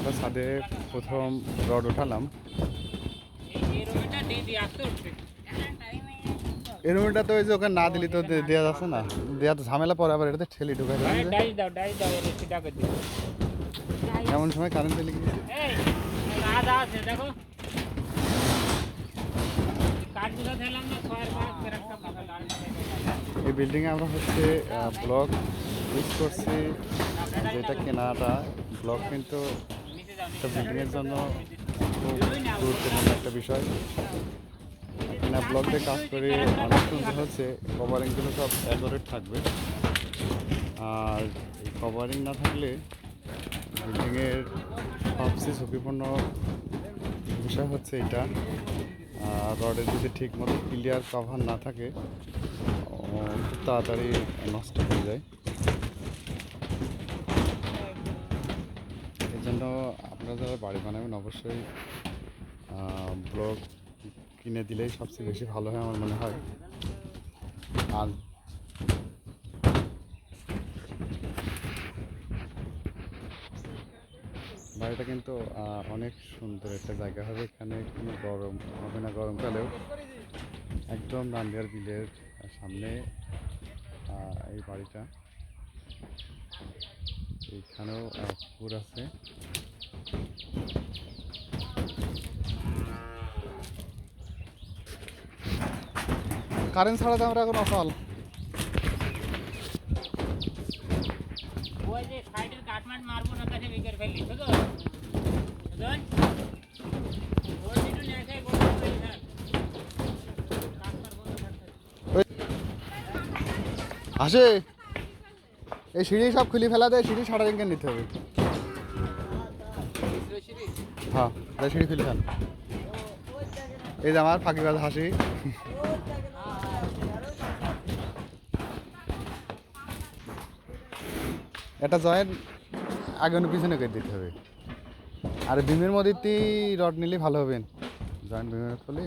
আমরা ছাদে প্রথম রড উঠালাম। এই রুমটা তো ওই যে ওখানে না দিলি তো দেওয়া যাচ্ছে না, দেওয়া তো ঝামেলা পরে আবার এটাতে ঠেলি ঢুকাই এমন সময় কারেন্ট চলে গিয়েছে। এই বিল্ডিংয়ে আমরা হচ্ছে ব্লক ইউজ করছি, যেটা কেনাটা ব্লক কিন্তু একটা বিল্ডিংয়ের জন্য খুব গুরুত্বপূর্ণ একটা বিষয়। কেনা ব্লক দিয়ে কাজ করে অনেক সুন্দর হচ্ছে, কভারিংগুলো সব অ্যাকোরেট থাকবে। আর এই কভারিং না থাকলে বিল্ডিংয়ের সবচেয়ে ঝুঁকিপূর্ণ বিষয় হচ্ছে এটা, রডের যদি ঠিক মতো ক্লিয়ার কভার না থাকে খুব তাড়াতাড়ি নষ্ট হয়ে যায়। এই জন্য আপনারা যারা বাড়ি বানাবেন অবশ্যই ব্লক কিনে দিলেই সবচেয়ে বেশি ভালো হয় আমার মনে হয়। আর বাড়িটা কিন্তু অনেক সুন্দর একটা জায়গা হবে, এখানে কোনো গরম হবে না গরমকালেও। একদম নান্দিয়ার বিলের সামনে এই বাড়িটা, এইখানেও পুকুর আছে। কারেন্ট ছাড়া তো আমরা এখন অসল। আসে এই সিঁড়ি সব খুলে ফেলা দেয়, সিঁড়ি সারা দিনকে নিতে হবে। হ্যাঁ, সিঁড়ি খুলে ফেল। এই যে আমার ফাঁকিবাজ হাসি। একটা জয়েন্ট আগে পিছনে করে দিতে হবে, আর বিমের মধ্যে রড নিলে ভালো হবে, জয়েন্ট বিমের ফলে।